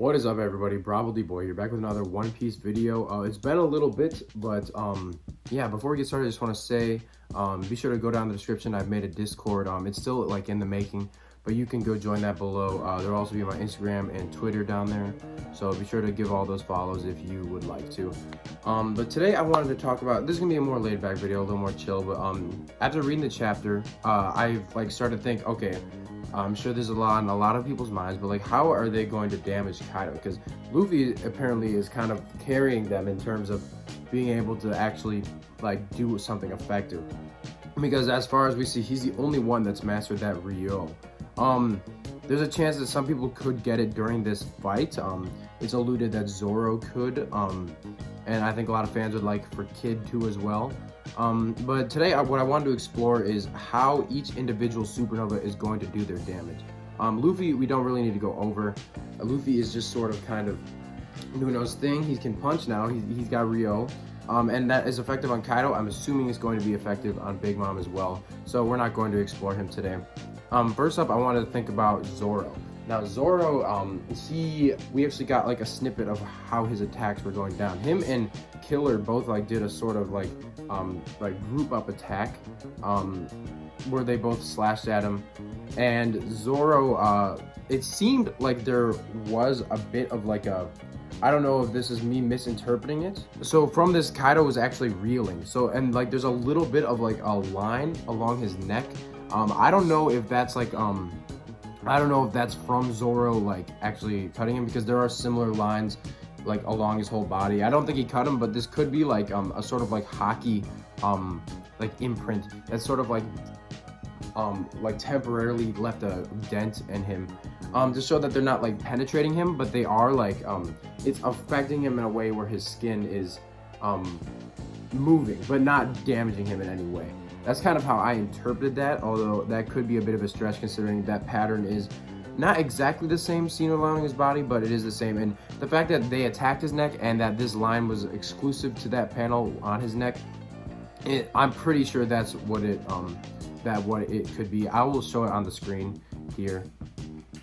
What is up, everybody? Bravo D Boy here, back with another One Piece video. It's been a little bit, but yeah. Before we get started, I just want to say, be sure to go down in the description. I've made a Discord. It's still like in the making, but you can go join that below. There'll also be my Instagram and Twitter down there, so be sure to give all those follows if you would like to. But today I wanted to talk about. This is gonna be a more laid-back video, a little more chill. But after reading the chapter, I've started to think, okay. I'm sure there's a lot in a lot of people's minds, but like, how are they going to damage Kaido? Because Luffy apparently is kind of carrying them in terms of being able to actually like do something effective. Because as far as we see, he's the only one that's mastered that Ryo. There's a chance that some people could get it during this fight. It's alluded that Zoro could, and I think a lot of fans would like for Kid to as well. But today what I wanted to explore is how each individual supernova is going to do their damage. Luffy, we don't really need to go over. Luffy is just sort of kind of doing his thing. He can punch now. He's got Ryo. And that is effective on Kaido. I'm assuming it's going to be effective on Big Mom as well. So we're not going to explore him today. First up, I wanted to think about Zoro. Now Zoro, we actually got like a snippet of how his attacks were going down. Him and Killer both like did a sort of like group up attack, where they both slashed at him. And Zoro, it seemed like there was a bit of like a, I don't know if this is me misinterpreting it. So from this, Kaido was actually reeling. So, and like there's a little bit of like a line along his neck. I don't know if that's like, I don't know if that's from Zoro like actually cutting him, because there are similar lines like along his whole body. I don't think he cut him, but this could be like a sort of like hockey like imprint that's sort of like temporarily left a dent in him, to show that they're not like penetrating him, but they are like it's affecting him in a way where his skin is moving but not damaging him in any way. That's kind of how I interpreted that, although that could be a bit of a stretch considering that pattern is not exactly the same seen along his body, but it is the same. And the fact that they attacked his neck and that this line was exclusive to that panel on his neck, I'm pretty sure that's what it could be. I will show it on the screen here.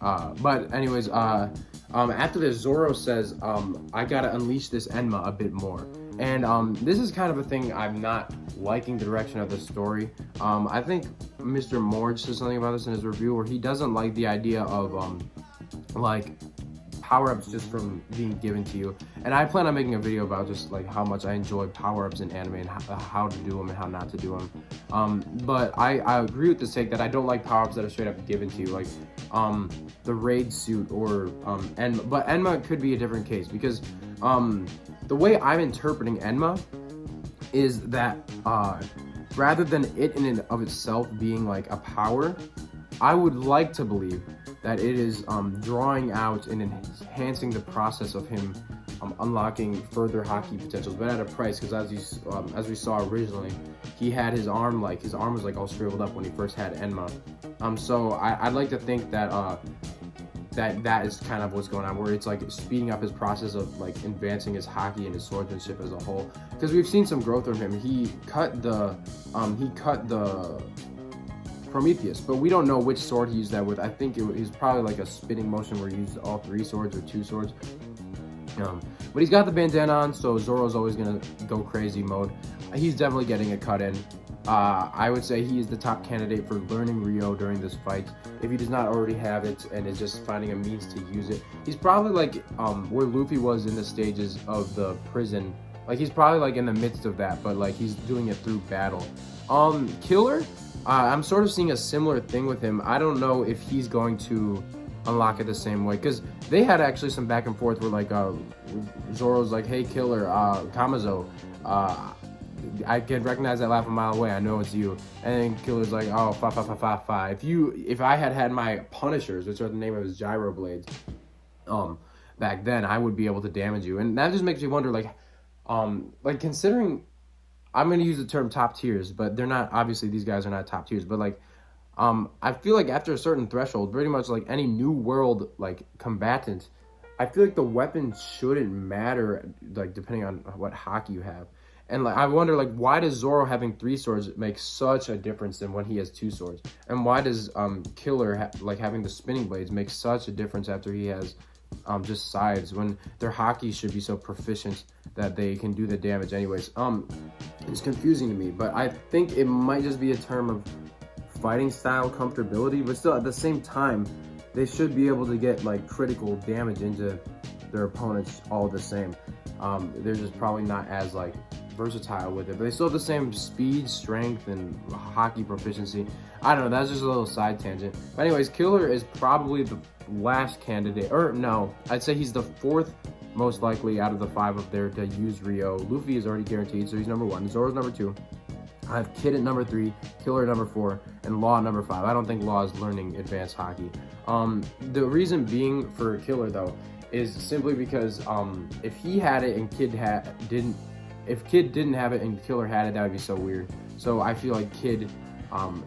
But anyways, after this, Zoro says, I gotta unleash this Enma a bit more. And this is kind of a thing I'm not liking the direction of the story. I think Mr. Morge says something about this in his review, where he doesn't like the idea of like power-ups just from being given to you. And I plan on making a video about just like how much I enjoy power-ups in anime and how to do them and how not to do them. But I agree with the take that I don't like power-ups that are straight up given to you, like the raid suit or Enma. But Enma could be a different case, because the way I'm interpreting Enma is that rather than it in and of itself being like a power, I would like to believe that it is drawing out and enhancing the process of him unlocking further hockey potentials, but at a price. Because as we saw originally, he had his arm was like all shriveled up when he first had Enma. So I'd like to think that that is kind of what's going on, where it's like speeding up his process of like advancing his hockey and his swordsmanship as a whole. Because we've seen some growth from him. He cut the Prometheus, but we don't know which sword he used that with. I think it was probably like a spinning motion where he used all 3 swords or 2 swords. But he's got the bandana on, so Zoro's always gonna go crazy mode. He's definitely getting a cut in. I would say he is the top candidate for learning Ryo during this fight, if he does not already have it and is just finding a means to use it. He's probably like where Luffy was in the stages of the prison. Like he's probably like in the midst of that, but like he's doing it through battle. Killer, I'm sort of seeing a similar thing with him. I don't know if he's going to unlock it the same way, because they had actually some back and forth where like Zoro's like, hey Killer, Kamazo, I can recognize that laugh a mile away. I know it's you. And then Killer's like, oh, fa. If I had my Punishers, which are the name of his gyro blades, back then, I would be able to damage you. And that just makes me wonder, like considering, I'm gonna use the term top tiers, but they're not. Obviously, these guys are not top tiers. But like, I feel like after a certain threshold, pretty much like any new world like combatant, I feel like the weapon shouldn't matter, like depending on what hockey you have. And like, I wonder, like, why does Zoro having 3 swords make such a difference than when he has 2 swords? And why does Killer having the spinning blades make such a difference after he has just sides when their hockey should be so proficient that they can do the damage anyways. It's confusing to me, but I think it might just be a term of fighting style comfortability, but still at the same time, they should be able to get like critical damage into their opponents all the same. They're just probably not as like versatile with it, but they still have the same speed, strength, and hockey proficiency. I don't know, that's just a little side tangent. But anyways, Killer is probably the last candidate, or no, I'd say he's the fourth most likely out of the 5 up there to use Rio. Luffy is already guaranteed, so he's number 1. Zoro's number 2. I have Kid at number 3, Killer at number 4, and Law at number 5. I don't think Law is learning advanced hockey. The reason being for Killer though is simply because if he had it and Kid didn't, if Kid didn't have it and Killer had it, that would be so weird. So I feel like Kid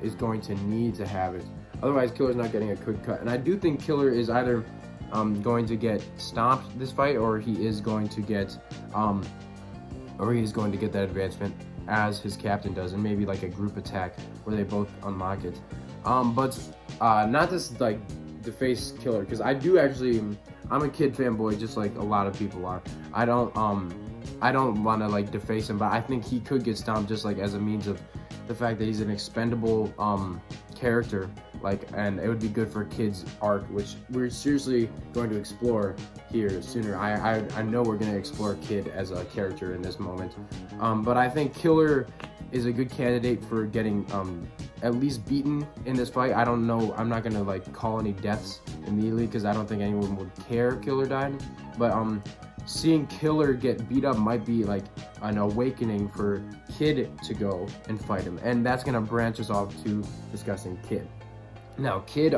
is going to need to have it. Otherwise, Killer's not getting a good cut. And I do think Killer is either going to get stomped this fight, or he is going to get that advancement as his captain does, and maybe like a group attack where they both unlock it. But not to like deface Killer, because I do actually, I'm a Kid fanboy just like a lot of people are. I don't want to like deface him, but I think he could get stomped just like as a means of the fact that he's an expendable character, like, and it would be good for Kid's arc, which we're seriously going to explore here sooner. I know we're going to explore Kid as a character in this moment, but I think Killer is a good candidate for getting at least beaten in this fight. I don't know, I'm not going to like call any deaths immediately because I don't think anyone would care Killer died, but seeing Killer get beat up might be like an awakening for Kid to go and fight him, and that's gonna branch us off to discussing Kid. Now, Kid,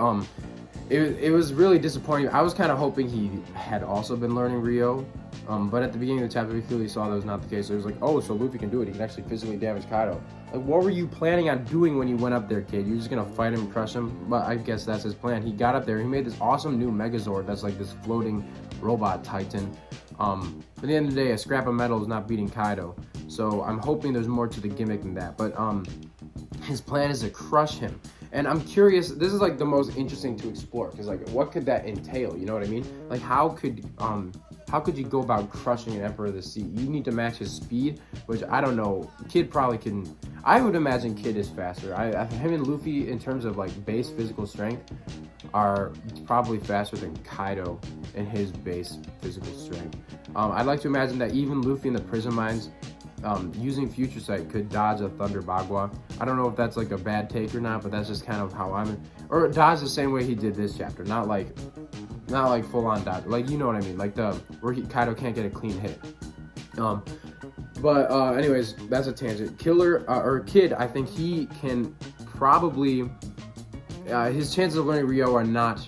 it was really disappointing. I was kind of hoping he had also been learning Rio, but at the beginning of the chapter, we clearly saw that was not the case. So it was like, oh, so Luffy can do it. He can actually physically damage Kaido. Like, what were you planning on doing when you went up there, Kid? You're just gonna fight him and crush him? But I guess that's his plan. He got up there. He made this awesome new Megazord that's like this floating robot titan. At the end of the day, a scrap of metal is not beating Kaido. So I'm hoping there's more to the gimmick than that. But his plan is to crush him. And I'm curious, this is like the most interesting to explore, because like what could that entail? You know what I mean? Like how could you go about crushing an Emperor of the Sea? You need to match his speed, which I don't know. Kid probably can. I would imagine Kid is faster. Him and Luffy in terms of like base physical strength are probably faster than Kaido in his base physical strength. I'd like to imagine that even Luffy in the prison mines, using Future Sight, could dodge a Thunder Bagua. I don't know if that's like a bad take or not, but that's just kind of how or dodge the same way he did this chapter, not like full on dodge, like, you know what I mean, like where Kaido can't get a clean hit. But anyways, that's a tangent. Killer or Kid, I think he can probably his chances of learning Rio are not.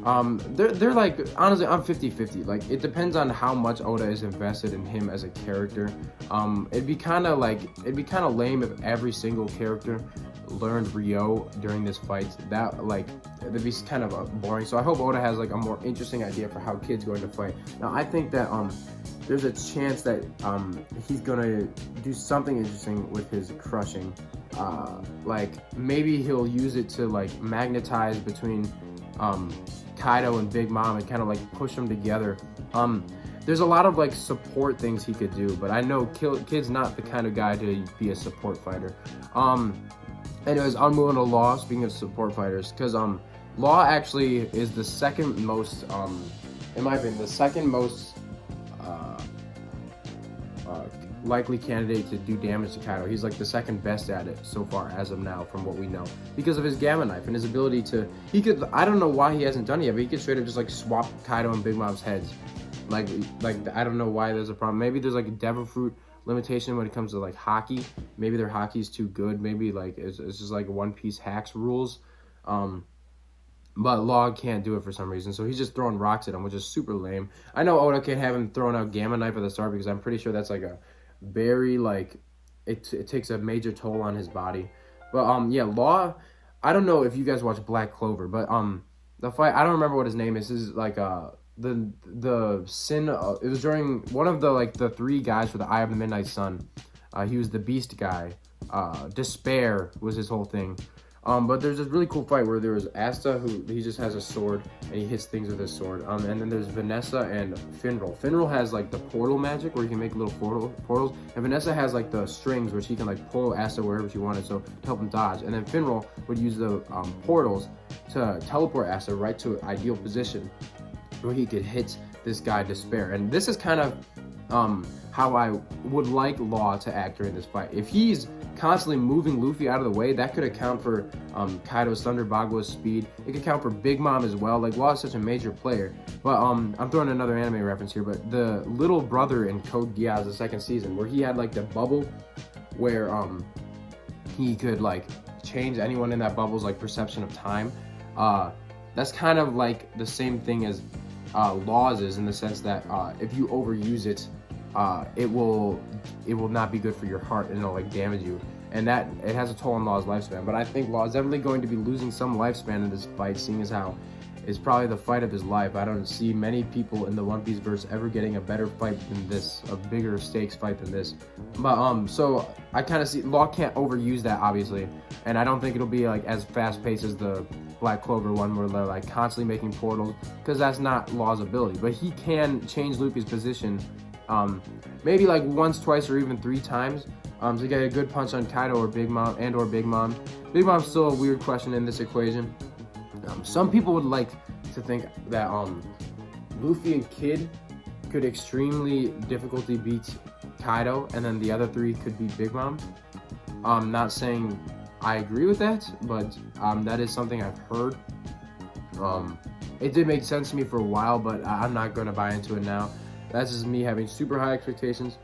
They're like, honestly, I'm 50-50. Like, it depends on how much Oda is invested in him as a character. It'd be kind of lame if every single character learned Rio during this fight. That, like, it'd be kind of boring. So I hope Oda has like a more interesting idea for how Kid's going to fight. Now, I think that there's a chance that he's gonna do something interesting with his crushing. Like, maybe he'll use it to like magnetize between Kaido and Big Mom and kind of like push them together. There's a lot of like support things he could do, but I know Kid's not the kind of guy to be a support fighter. Anyways, I'll move on to Law. Speaking of support fighters, because Law actually is the second most, in my opinion, the second most likely candidate to do damage to Kaido. He's like the second best at it so far as of now, from what we know, because of his Gamma Knife and his ability to. He could. I don't know why he hasn't done it yet, but he could straight up just like swap Kaido and Big Mom's heads. Like I don't know why there's a problem. Maybe there's like a Devil Fruit limitation when it comes to like hockey. Maybe their hockey's too good. Maybe like it's just like One Piece hacks rules. But Law can't do it for some reason, so he's just throwing rocks at him, which is super lame. I know Oda can't have him throwing out Gamma Knife at the start, because I'm pretty sure that's like a very like it takes a major toll on his body. But yeah, Law, I don't know if you guys watch Black Clover, but the fight, I don't remember what his name is. This is like the sin. It was during one of the like the 3 guys for the Eye of the Midnight Sun. He was the Beast guy. Despair was his whole thing. But there's this really cool fight where there was Asta, who he just has a sword and he hits things with his sword. And then there's Vanessa and Finral. Finral has like the portal magic where he can make little portals, and Vanessa has like the strings which he can like pull Asta wherever she wanted, so to help him dodge. And then Finral would use the portals to teleport Asta right to an ideal position where he could hit this guy Despair. And this is kind of how I would like Law to act during this fight. If he's constantly moving Luffy out of the way, that could account for Kaido's Thunder, Bagua's speed. It could account for Big Mom as well. Like, Law is such a major player. But I'm throwing another anime reference here, but the little brother in Code Geass, the second season, where he had like the bubble where he could like change anyone in that bubble's like perception of time. That's kind of like the same thing as Law's is, in the sense that if you overuse it, it will not be good for your heart, and it'll like damage you, and that it has a toll on Law's lifespan. But I think Law is definitely going to be losing some lifespan in this fight, seeing as how it's probably the fight of his life. I don't see many people in the One Piece verse ever getting a better fight than this, a bigger stakes fight than this. But so I kind of see Law can't overuse that, obviously, and I don't think it'll be like as fast paced as the Black Clover one, where they're like constantly making portals, because that's not Law's ability. But he can change Luffy's position, maybe like once, twice, or even 3 times, to get a good punch on Kaido or Big Mom and/or Big Mom. Big Mom's still a weird question in this equation. Some people would like to think that Luffy and Kid could extremely difficulty beat Kaido, and then the other 3 could beat Big Mom. I'm not saying I agree with that, but that is something I've heard. It did make sense to me for a while, but I'm not going to buy into it now. That's just me having super high expectations,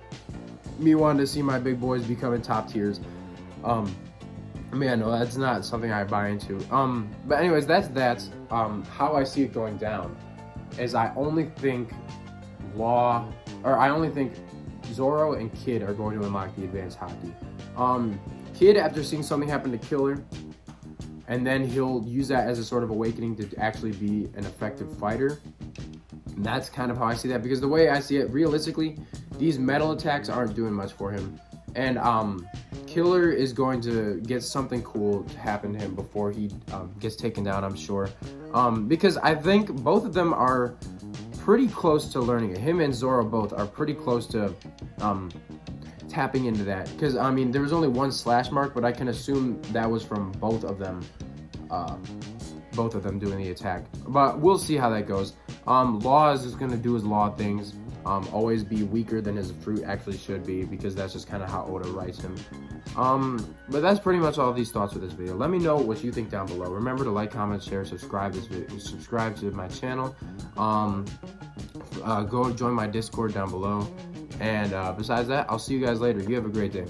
me wanting to see my big boys becoming top tiers. No, that's not something I buy into. But anyways, that's how I see it going down. Is I only think Zoro and Kid are going to unlock the advanced haki. Kid, after seeing something happen to Killer, and then he'll use that as a sort of awakening to actually be an effective fighter. That's kind of how I see that, because the way I see it, realistically, these metal attacks aren't doing much for him. And Killer is going to get something cool to happen to him before he gets taken down, I'm sure. Because I think both of them are pretty close to learning it. Him and Zoro both are pretty close to tapping into that. Because, I mean, there was only one slash mark, but I can assume that was from both of them doing the attack. But we'll see how that goes. Law is just going to do his Law things. Always be weaker than his fruit actually should be, because that's just kind of how Oda writes him. But that's pretty much all these thoughts for this video. Let me know what you think down below. Remember to like, comment, share, subscribe to my channel. Go join my Discord down below. And besides that, I'll see you guys later. You have a great day.